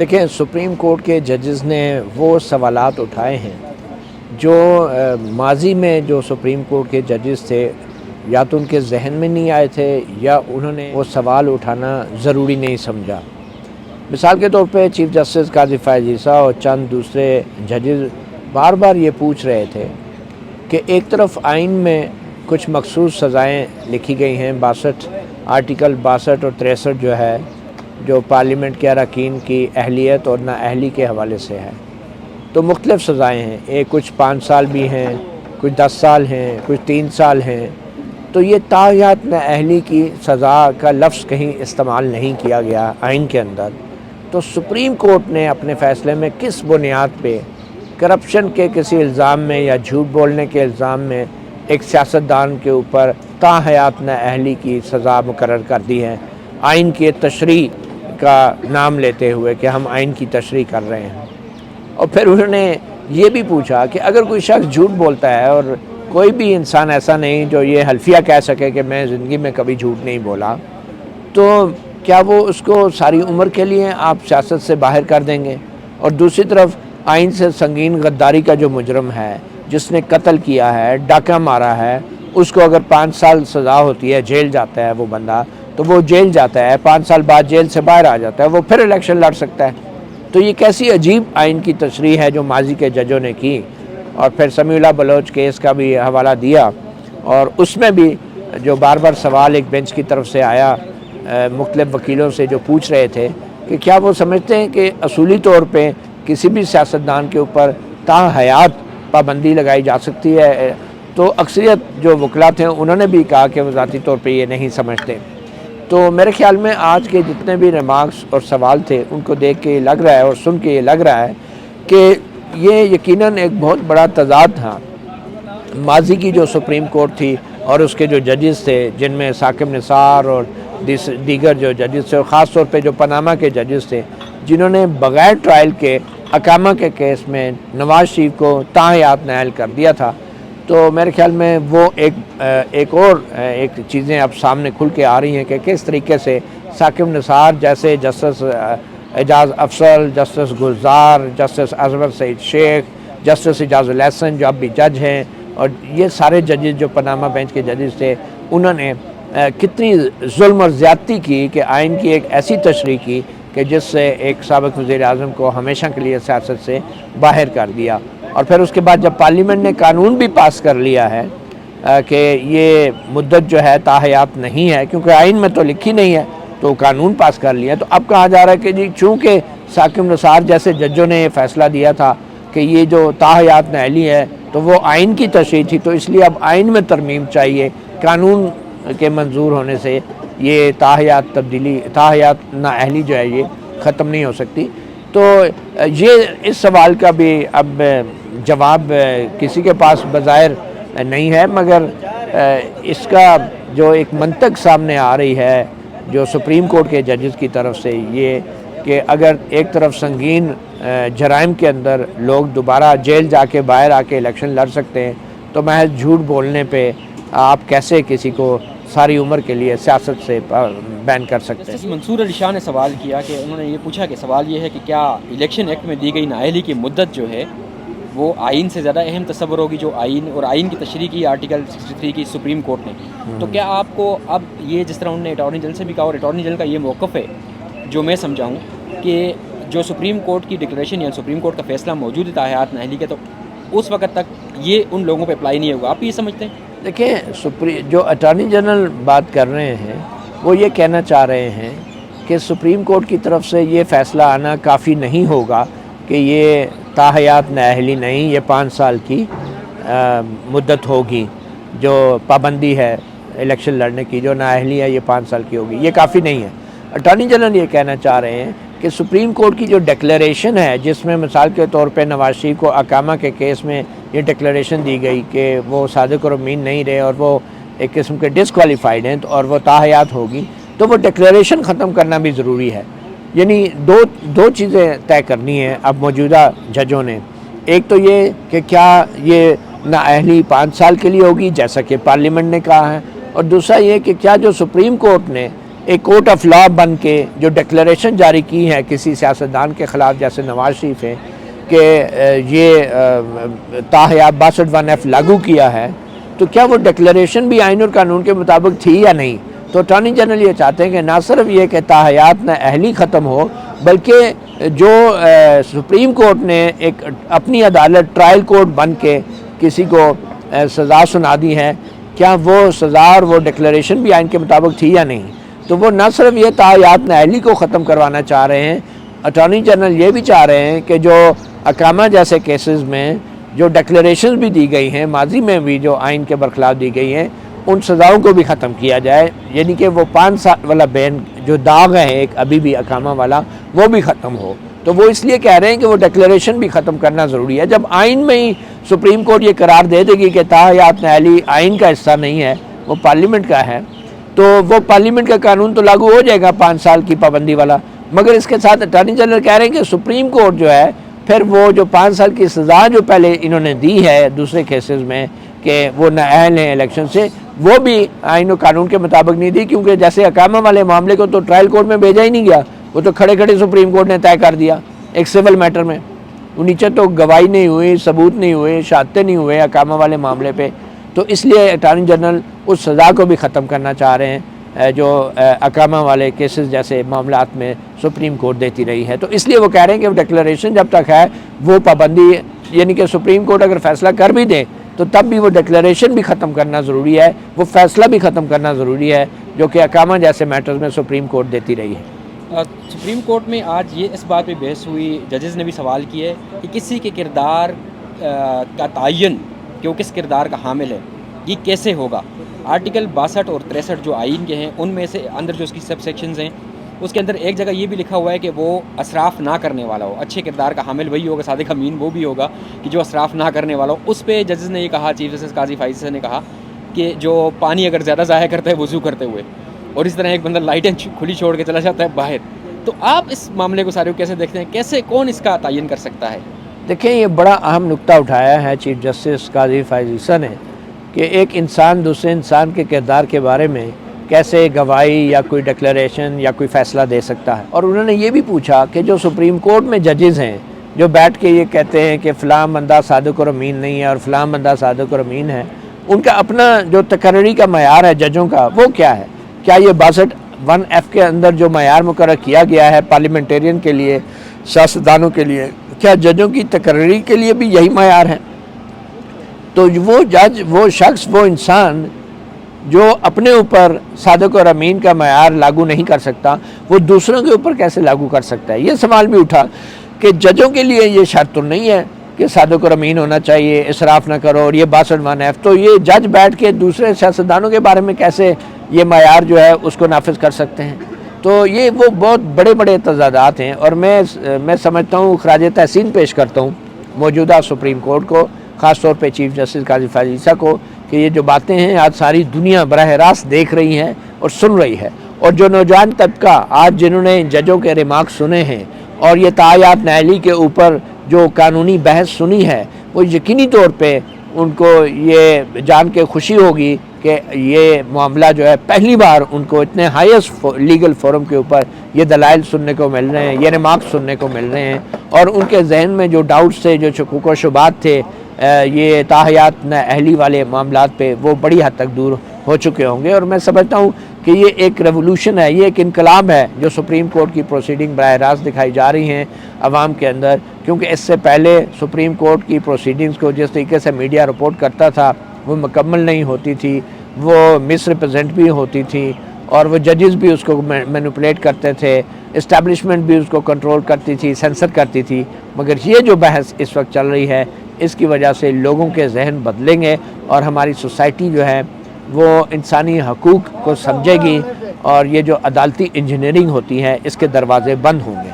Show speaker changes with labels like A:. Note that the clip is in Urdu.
A: دیکھیں، سپریم کورٹ کے ججز نے وہ سوالات اٹھائے ہیں جو ماضی میں جو سپریم کورٹ کے ججز تھے یا تو ان کے ذہن میں نہیں آئے تھے یا انہوں نے وہ سوال اٹھانا ضروری نہیں سمجھا۔ مثال کے طور پہ چیف جسٹس قاضی فیاض عیسیٰ اور چند دوسرے ججز بار بار یہ پوچھ رہے تھے کہ ایک طرف آئین میں کچھ مخصوص سزائیں لکھی گئی ہیں، 62 آرٹیکل 62 اور 63 جو ہے، جو پارلیمنٹ کے اراکین کی اہلیت اور نااہلی کے حوالے سے ہے، تو مختلف سزائیں ہیں، ایک کچھ 5 سال بھی ہیں، کچھ 10 سال ہیں، کچھ 3 سال ہیں۔ تو یہ تاحیات نااہلی کی سزا کا لفظ کہیں استعمال نہیں کیا گیا آئین کے اندر۔ تو سپریم کورٹ نے اپنے فیصلے میں کس بنیاد پہ کرپشن کے کسی الزام میں یا جھوٹ بولنے کے الزام میں ایک سیاستدان کے اوپر تاحیات نااہلی کی سزا مقرر کر دی ہے، آئین کی تشریح کا نام لیتے ہوئے کہ ہم آئین کی تشریح کر رہے ہیں۔ اور پھر انہوں نے یہ بھی پوچھا کہ اگر کوئی شخص جھوٹ بولتا ہے، اور کوئی بھی انسان ایسا نہیں جو یہ حلفیہ کہہ سکے کہ میں زندگی میں کبھی جھوٹ نہیں بولا، تو کیا وہ اس کو ساری عمر کے لیے آپ سیاست سے باہر کر دیں گے؟ اور دوسری طرف آئین سے سنگین غداری کا جو مجرم ہے، جس نے قتل کیا ہے، ڈاکہ مارا ہے، اس کو اگر 5 سال سزا ہوتی ہے، جیل جاتا ہے وہ بندہ، تو وہ جیل جاتا ہے، 5 سال بعد جیل سے باہر آ جاتا ہے، وہ پھر الیکشن لڑ سکتا ہے۔ تو یہ کیسی عجیب آئین کی تشریح ہے جو ماضی کے ججوں نے کی۔ اور پھر سمیع اللہ بلوچ کیس کا بھی حوالہ دیا، اور اس میں بھی جو بار بار سوال ایک بینچ کی طرف سے آیا مختلف وکیلوں سے جو پوچھ رہے تھے کہ کیا وہ سمجھتے ہیں کہ اصولی طور پہ کسی بھی سیاستدان کے اوپر تا حیات پابندی لگائی جا سکتی ہے، تو اکثریت جو وکلاء تھے انہوں نے بھی کہا کہ وہ ذاتی طور پہ یہ نہیں سمجھتے۔ تو میرے خیال میں آج کے جتنے بھی ریمارکس اور سوال تھے ان کو دیکھ کے یہ لگ رہا ہے اور سن کے یہ لگ رہا ہے کہ یہ یقیناً ایک بہت بڑا تضاد تھا ماضی کی جو سپریم کورٹ تھی اور اس کے جو ججز تھے، جن میں ثاقب نثار اور دیگر جو ججز تھے، اور خاص طور پہ جو پاناما کے ججز تھے، جنہوں نے بغیر ٹرائل کے اقامہ کے کیس میں نواز شریف کو تاحیات نائل کر دیا تھا۔ تو میرے خیال میں وہ ایک چیزیں اب سامنے کھل کے آ رہی ہیں کہ کس طریقے سے ثاقب نثار جیسے جسٹس اعجاز افضل، جسٹس گلزار، جسٹس اصغر سعید شیخ، جسٹس اعجاز الحسن جو اب بھی جج ہیں، اور یہ سارے ججز جو پاناما بینچ کے ججز تھے، انہوں نے کتنی ظلم اور زیادتی کی کہ آئین کی ایک ایسی تشریح کی کہ جس سے ایک سابق وزیر اعظم کو ہمیشہ کے لیے سیاست سے باہر کر دیا۔ اور پھر اس کے بعد جب پارلیمنٹ نے قانون بھی پاس کر لیا ہے کہ یہ مدت جو ہے تاحیات نہیں ہے، کیونکہ آئین میں تو لکھی نہیں ہے، تو قانون پاس کر لیا، تو اب کہا جا رہا ہے کہ جی چونکہ ثاقب نثار جیسے ججوں نے یہ فیصلہ دیا تھا کہ یہ جو تاحیات نااہلی ہے تو وہ آئین کی تشریح تھی، تو اس لیے اب آئین میں ترمیم چاہیے، قانون کے منظور ہونے سے یہ تاحیات نااہلی جو ہے یہ ختم نہیں ہو سکتی۔ تو یہ اس سوال کا بھی اب جواب کسی کے پاس بظاہر نہیں ہے، مگر اس کا جو ایک منطق سامنے آ رہی ہے جو سپریم کورٹ کے ججز کی طرف سے، یہ کہ اگر ایک طرف سنگین جرائم کے اندر لوگ دوبارہ جیل جا کے باہر آ کے الیکشن لڑ سکتے ہیں، تو محض جھوٹ بولنے پہ آپ کیسے کسی کو ساری عمر کے لیے سیاست سے بین کر سکتے ہیں؟
B: منصور علی شاہ نے سوال کیا کہ انہوں نے یہ پوچھا کہ سوال یہ ہے کہ کیا الیکشن ایکٹ میں دی گئی نااہلی کی مدت جو ہے وہ آئین سے زیادہ اہم تصور ہوگی جو آئین کی تشریح کی آرٹیکل 63 کی سپریم کورٹ نے کی؟ تو کیا آپ کو اب یہ جس طرح انہوں نے اٹارنی جنرل سے بھی کہا، اور اٹارنی جنرل کا یہ موقف ہے جو میں سمجھاؤں کہ جو سپریم کورٹ کی ڈکلیریشن یا سپریم کورٹ کا فیصلہ موجود ہے تاحیات نااہلی کے، تو اس وقت تک یہ ان لوگوں پہ اپلائی نہیں ہوگا، آپ یہ سمجھتے ہیں؟
A: دیکھیں، جو اٹارنی جنرل بات کر رہے ہیں وہ یہ کہنا چاہ رہے ہیں کہ سپریم کورٹ کی طرف سے یہ فیصلہ آنا کافی نہیں ہوگا کہ یہ تاحیات نااہلی نہیں، یہ 5 سال کی مدت ہوگی، جو پابندی ہے الیکشن لڑنے کی، جو نااہلی ہے یہ 5 سال کی ہوگی، یہ کافی نہیں ہے۔ اٹارنی جنرل یہ کہنا چاہ رہے ہیں کہ سپریم کورٹ کی جو ڈکلیریشن ہے، جس میں مثال کے طور پہ نواز شریف کو اقامہ کے کیس میں یہ ڈکلیریشن دی گئی کہ وہ صادق اور امین نہیں رہے اور وہ ایک قسم کے ڈسکوالیفائڈ ہیں اور وہ تاحیات ہوگی، تو وہ ڈکلیریشن ختم کرنا بھی ضروری ہے۔ یعنی دو چیزیں طے کرنی ہیں اب موجودہ ججوں نے، ایک تو یہ کہ کیا یہ نااہلی 5 سال کے لیے ہوگی جیسا کہ پارلیمنٹ نے کہا ہے، اور دوسرا یہ کہ کیا جو سپریم کورٹ نے ایک کورٹ آف لا بن کے جو ڈکلیریشن جاری کی ہے کسی سیاستدان کے خلاف جیسے نواز شریف ہے کہ یہ تاحیات 62(1)(f) لاگو کیا ہے، تو کیا وہ ڈکلیریشن بھی آئین اور قانون کے مطابق تھی یا نہیں؟ تو اٹارنی جنرل یہ چاہتے ہیں کہ نہ صرف یہ کہ تاحیات نہ اہلی ختم ہو، بلکہ جو سپریم کورٹ نے ایک اپنی عدالت ٹرائل کورٹ بن کے کسی کو سزا سنا دی ہے، کیا وہ سزا اور وہ ڈکلیریشن بھی آئین کے مطابق تھی یا نہیں؟ تو وہ نہ صرف یہ تاحیات نااہلی کو ختم کروانا چاہ رہے ہیں، اٹارنی جنرل یہ بھی چاہ رہے ہیں کہ جو اقامہ جیسے کیسز میں جو ڈکلیریشنز بھی دی گئی ہیں، ماضی میں بھی جو آئین کے برخلاف دی گئی ہیں، ان سزاؤں کو بھی ختم کیا جائے، یعنی کہ وہ 5 سال والا بین جو داغ ہے ایک ابھی بھی اقامہ والا، وہ بھی ختم ہو۔ تو وہ اس لیے کہہ رہے ہیں کہ وہ ڈکلیریشن بھی ختم کرنا ضروری ہے۔ جب آئین میں ہی سپریم کورٹ یہ قرار دے دے گی کہ تاحیات نااہلی آئین کا حصہ نہیں ہے، وہ پارلیمنٹ کا ہے، تو وہ پارلیمنٹ کا قانون تو لاگو ہو جائے گا 5 سال کی پابندی والا، مگر اس کے ساتھ اٹارنی جنرل کہہ رہے ہیں کہ سپریم کورٹ جو ہے پھر وہ جو 5 سال کی سزا جو پہلے انہوں نے دی ہے دوسرے کیسز میں کہ وہ نااہل ہیں الیکشن سے، وہ بھی آئین و قانون کے مطابق نہیں دی، کیونکہ جیسے اقامہ والے معاملے کو تو ٹرائل کورٹ میں بھیجا ہی نہیں گیا، وہ تو کھڑے کھڑے سپریم کورٹ نے طے کر دیا ایک سول میٹر میں، وہ نیچے تو گواہی نہیں ہوئی، ثبوت نہیں ہوئے، شہادتیں نہیں ہوئے اقامہ والے معاملے پہ، تو اس لیے اٹارنی جنرل اس سزا کو بھی ختم کرنا چاہ رہے ہیں جو اقامہ والے کیسز جیسے معاملات میں سپریم کورٹ دیتی رہی ہے۔ تو اس لیے وہ کہہ رہے ہیں کہ ڈکلیریشن جب تک ہے وہ پابندی، یعنی کہ سپریم کورٹ اگر فیصلہ کر بھی دے تو تب بھی وہ ڈکلیریشن بھی ختم کرنا ضروری ہے، وہ فیصلہ بھی ختم کرنا ضروری ہے جو کہ اقامہ جیسے میٹرز میں سپریم کورٹ دیتی رہی ہے۔
B: سپریم کورٹ میں آج یہ اس بات پہ بحث ہوئی، ججز نے بھی سوال کیا ہے کہ کسی کے کردار کا تعین کہ وہ کس کردار کا حامل ہے یہ کیسے ہوگا۔ آرٹیکل 62 اور 63 جو آئین کے ہیں ان میں سے اندر جو اس کی سب سیکشنز ہیں اس کے اندر ایک جگہ یہ بھی لکھا ہوا ہے کہ وہ اسراف نہ کرنے والا ہو، اچھے کردار کا حامل وہی ہوگا، صادق امین وہ بھی ہوگا کہ جو اسراف نہ کرنے والا ہو۔ اس پہ ججز نے یہ کہا، چیف جسٹس قاضی فائز صاحب نے کہا کہ جو پانی اگر زیادہ ضائع کرتا ہے وضو کرتے ہوئے، اور اس طرح ایک بندہ لائٹیں کھلی چھوڑ کے چلا جاتا ہے باہر، تو آپ اس معاملے کو سارے کو کیسے دیکھتے ہیں، کیسے کون اس کا تعین کر سکتا ہے؟
A: دیکھیں یہ بڑا اہم نقطہ اٹھایا ہے چیف جسٹس قاضی فائز عیسیٰ نے کہ ایک انسان دوسرے انسان کے کردار کے بارے میں کیسے گواہی یا کوئی ڈکلیریشن یا کوئی فیصلہ دے سکتا ہے، اور انہوں نے یہ بھی پوچھا کہ جو سپریم کورٹ میں ججز ہیں جو بیٹھ کے یہ کہتے ہیں کہ فلاں بندہ صادق اور امین نہیں ہے اور فلاں بندہ صادق اور امین ہے، ان کا اپنا جو تقرری کا معیار ہے ججوں کا وہ کیا ہے؟ کیا یہ 62(1)(f) کے اندر جو معیار مقرر کیا گیا ہے پارلیمنٹیرین کے لیے، سیاستدانوں کے لیے، کیا ججوں کی تقرری کے لیے بھی یہی معیار ہے؟ تو وہ جج، وہ شخص، وہ انسان جو اپنے اوپر صادق اور امین کا معیار لاگو نہیں کر سکتا، وہ دوسروں کے اوپر کیسے لاگو کر سکتا ہے؟ یہ سوال بھی اٹھا کہ ججوں کے لیے یہ شرط تو نہیں ہے کہ صادق اور امین ہونا چاہیے، اسراف نہ کرو، اور یہ 62(1)(f) تو یہ جج بیٹھ کے دوسرے سیاستدانوں کے بارے میں کیسے یہ معیار جو ہے اس کو نافذ کر سکتے ہیں؟ تو یہ وہ بہت بڑے بڑے تضادات ہیں، اور میں سمجھتا ہوں خراج تحسین پیش کرتا ہوں موجودہ سپریم کورٹ کو، خاص طور پہ چیف جسٹس قاضی فائز عیسیٰ کو، کہ یہ جو باتیں ہیں آج ساری دنیا براہ راست دیکھ رہی ہے اور سن رہی ہے، اور جو نوجوان طبقہ آج جنہوں نے ججوں کے ریمارک سنے ہیں اور یہ تاحیات نااہلی کے اوپر جو قانونی بحث سنی ہے، وہ یقینی طور پہ ان کو یہ جان کے خوشی ہوگی کہ یہ معاملہ جو ہے پہلی بار ان کو اتنے ہائیسٹ لیگل فورم کے اوپر یہ دلائل سننے کو مل رہے ہیں، یہ ریمارک سننے کو مل رہے ہیں، اور ان کے ذہن میں جو ڈاؤٹس تھے، جو شکوک و شبہات تھے یہ تاحیات نااہلی والے معاملات پہ، وہ بڑی حد تک دور ہو چکے ہوں گے۔ اور میں سمجھتا ہوں کہ یہ ایک ریولوشن ہے، یہ ایک انقلاب ہے جو سپریم کورٹ کی پروسیڈنگ براہ راست دکھائی جا رہی ہیں عوام کے اندر، کیونکہ اس سے پہلے سپریم کورٹ کی پروسیڈنگز کو جس طریقے سے میڈیا رپورٹ کرتا تھا وہ مکمل نہیں ہوتی تھی، وہ مس ریپرزینٹ بھی ہوتی تھی، اور وہ ججز بھی اس کو مینوپولیٹ کرتے تھے، اسٹیبلشمنٹ بھی اس کو کنٹرول کرتی تھی، سینسر کرتی تھی۔ مگر یہ جو بحث اس وقت چل رہی ہے اس کی وجہ سے لوگوں کے ذہن بدلیں گے، اور ہماری سوسائٹی جو ہے وہ انسانی حقوق کو سمجھے گی، اور یہ جو عدالتی انجینئرنگ ہوتی ہے اس کے دروازے بند ہوں گے۔